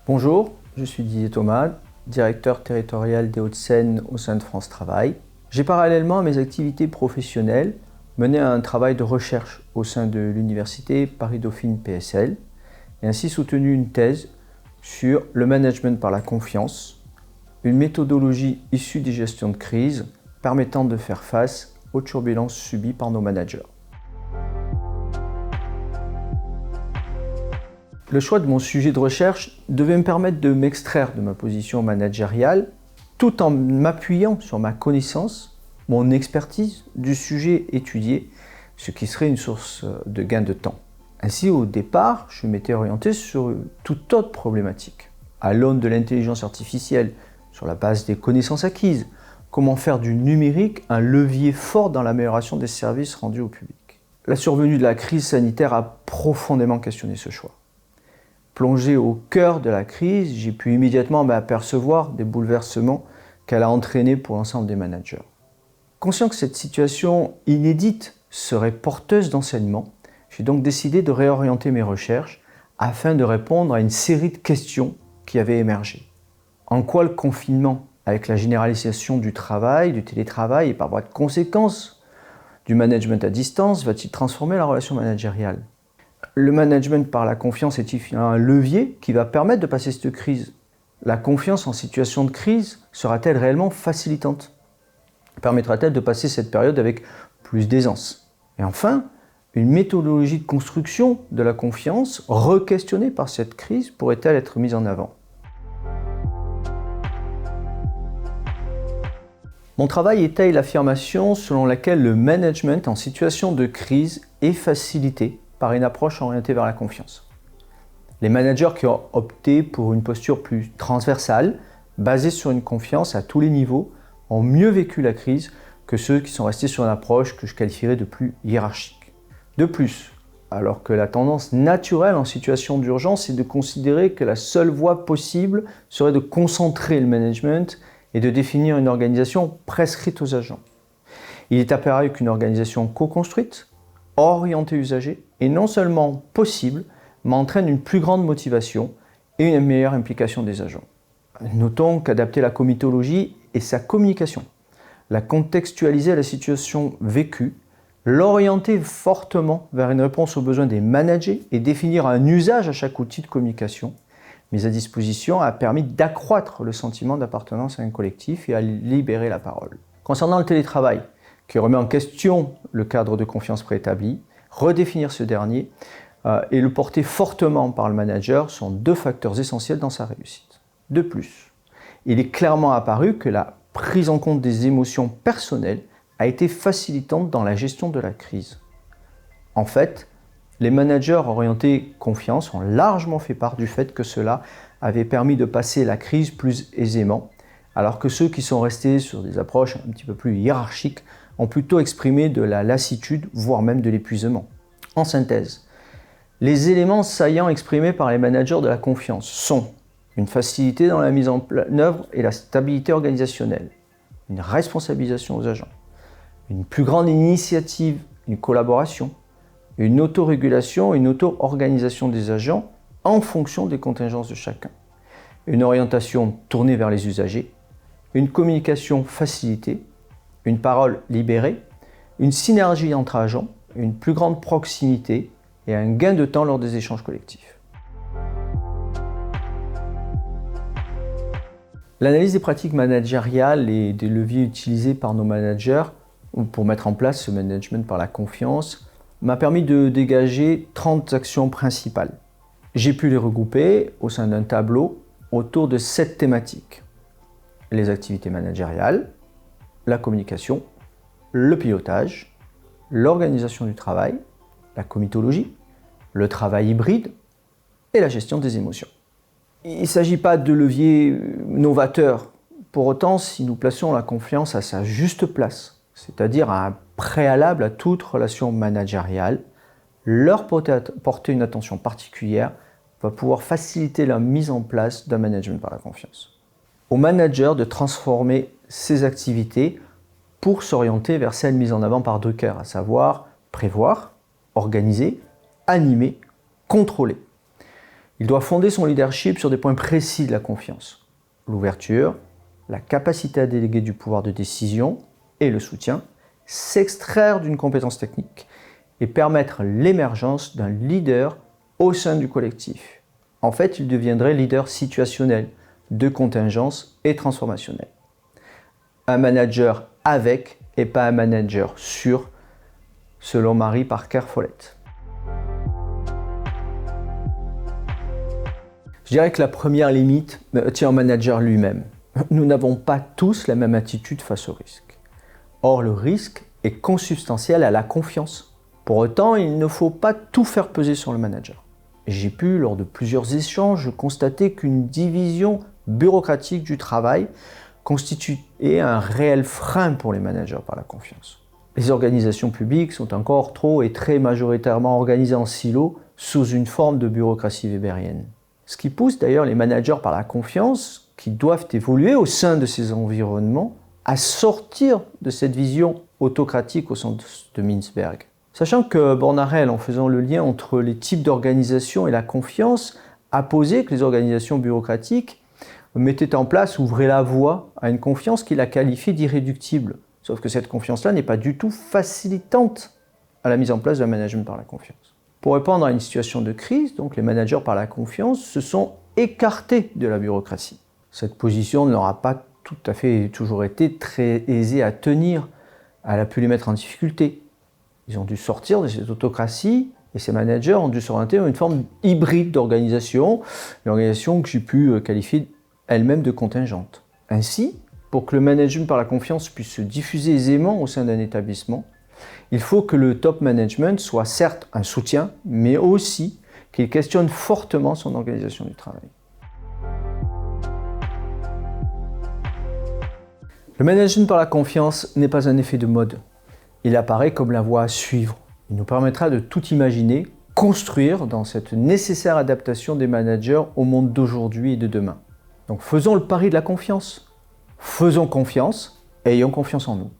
Bonjour, je suis Didier Thomas, directeur territorial des Hauts-de-Seine au sein de France Travail. J'ai parallèlement à mes activités professionnelles mené un travail de recherche au sein de l'université Paris-Dauphine PSL et ainsi soutenu une thèse sur le management par la confiance, une méthodologie issue des gestions de crise permettant de faire face aux turbulences subies par nos managers. Le choix de mon sujet de recherche devait me permettre de m'extraire de ma position managériale tout en m'appuyant sur ma connaissance, mon expertise du sujet étudié, ce qui serait une source de gain de temps. Ainsi, au départ, je m'étais orienté sur toute autre problématique. À l'aune de l'intelligence artificielle, sur la base des connaissances acquises, comment faire du numérique un levier fort dans l'amélioration des services rendus au public. La survenue de la crise sanitaire a profondément questionné ce choix. Plongé au cœur de la crise, j'ai pu immédiatement m'apercevoir des bouleversements qu'elle a entraînés pour l'ensemble des managers. Conscient que cette situation inédite serait porteuse d'enseignements, j'ai donc décidé de réorienter mes recherches afin de répondre à une série de questions qui avaient émergé. En quoi le confinement, avec la généralisation du travail, du télétravail et par voie de conséquence du management à distance, va-t-il transformer la relation managériale ? Le management par la confiance est-il un levier qui va permettre de passer cette crise ? La confiance en situation de crise sera-t-elle réellement facilitante ? Permettra-t-elle de passer cette période avec plus d'aisance ? Et enfin, une méthodologie de construction de la confiance, re-questionnée par cette crise, pourrait-elle être mise en avant ? Mon travail étaye l'affirmation selon laquelle le management en situation de crise est facilité par une approche orientée vers la confiance. Les managers qui ont opté pour une posture plus transversale, basée sur une confiance à tous les niveaux, ont mieux vécu la crise que ceux qui sont restés sur une approche que je qualifierais de plus hiérarchique. De plus, alors que la tendance naturelle en situation d'urgence est de considérer que la seule voie possible serait de concentrer le management et de définir une organisation prescrite aux agents. Il est apparu qu'une organisation co-construite, orientée usager, est non seulement possible, mais entraîne une plus grande motivation et une meilleure implication des agents. Notons qu'adapter la comitologie et sa communication, la contextualiser à la situation vécue, l'orienter fortement vers une réponse aux besoins des managers et définir un usage à chaque outil de communication mis à disposition a permis d'accroître le sentiment d'appartenance à un collectif et à libérer la parole. Concernant le télétravail, qui remet en question le cadre de confiance préétabli, redéfinir ce dernier et le porter fortement par le manager sont deux facteurs essentiels dans sa réussite. De plus, il est clairement apparu que la prise en compte des émotions personnelles a été facilitante dans la gestion de la crise. En fait, les managers orientés confiance ont largement fait part du fait que cela avait permis de passer la crise plus aisément, alors que ceux qui sont restés sur des approches un petit peu plus hiérarchiques ont plutôt exprimé de la lassitude, voire même de l'épuisement. En synthèse, les éléments saillants exprimés par les managers de la confiance sont une facilité dans la mise en œuvre et la stabilité organisationnelle, une responsabilisation aux agents, une plus grande initiative, une collaboration, une autorégulation, une auto-organisation des agents en fonction des contingences de chacun, une orientation tournée vers les usagers, une communication facilitée, une parole libérée, une synergie entre agents, une plus grande proximité et un gain de temps lors des échanges collectifs. L'analyse des pratiques managériales et des leviers utilisés par nos managers pour mettre en place ce management par la confiance m'a permis de dégager 30 actions principales. J'ai pu les regrouper au sein d'un tableau autour de 7 thématiques. Les activités managériales, la communication, le pilotage, l'organisation du travail, la comitologie, le travail hybride et la gestion des émotions. Il ne s'agit pas de leviers novateurs. Pour autant, si nous plaçons la confiance à sa juste place, c'est-à-dire à un préalable à toute relation managériale, leur porter une attention particulière va pouvoir faciliter la mise en place d'un management par la confiance. Au manager de transformer ses activités pour s'orienter vers celles mises en avant par Drucker, à savoir prévoir, organiser, animer, contrôler. Il doit fonder son leadership sur des points précis de la confiance. L'ouverture, la capacité à déléguer du pouvoir de décision et le soutien, s'extraire d'une compétence technique et permettre l'émergence d'un leader au sein du collectif. En fait, il deviendrait leader situationnel, de contingence et transformationnel. Un manager avec et pas un manager sur, selon Mary Parker Follett. Je dirais que la première limite tient au manager lui-même. Nous n'avons pas tous la même attitude face au risque. Or, le risque est consubstantiel à la confiance. Pour autant, il ne faut pas tout faire peser sur le manager. J'ai pu, lors de plusieurs échanges, constater qu'une division bureaucratique du travail constituait un réel frein pour les managers par la confiance. Les organisations publiques sont encore trop et très majoritairement organisées en silos sous une forme de bureaucratie weberienne. Ce qui pousse d'ailleurs les managers par la confiance, qui doivent évoluer au sein de ces environnements, à sortir de cette vision autocratique au sens de Mintzberg. Sachant que Bornarel, en faisant le lien entre les types d'organisation et la confiance, a posé que les organisations bureaucratiques mettaient en place, ouvraient la voie à une confiance qu'il a qualifiée d'irréductible. Sauf que cette confiance-là n'est pas du tout facilitante à la mise en place d'un management par la confiance. Pour répondre à une situation de crise, donc les managers par la confiance se sont écartés de la bureaucratie. Cette position ne leur a pas tout à fait toujours été très aisée à tenir. Elle a pu les mettre en difficulté. Ils ont dû sortir de cette autocratie et ces managers ont dû s'orienter vers une forme hybride d'organisation, une organisation que j'ai pu qualifier elle-même de contingente. Ainsi, pour que le management par la confiance puisse se diffuser aisément au sein d'un établissement, il faut que le top management soit certes un soutien, mais aussi qu'il questionne fortement son organisation du travail. Le management par la confiance n'est pas un effet de mode. Il apparaît comme la voie à suivre. Il nous permettra de tout imaginer, construire dans cette nécessaire adaptation des managers au monde d'aujourd'hui et de demain. Donc faisons le pari de la confiance. Faisons confiance et ayons confiance en nous.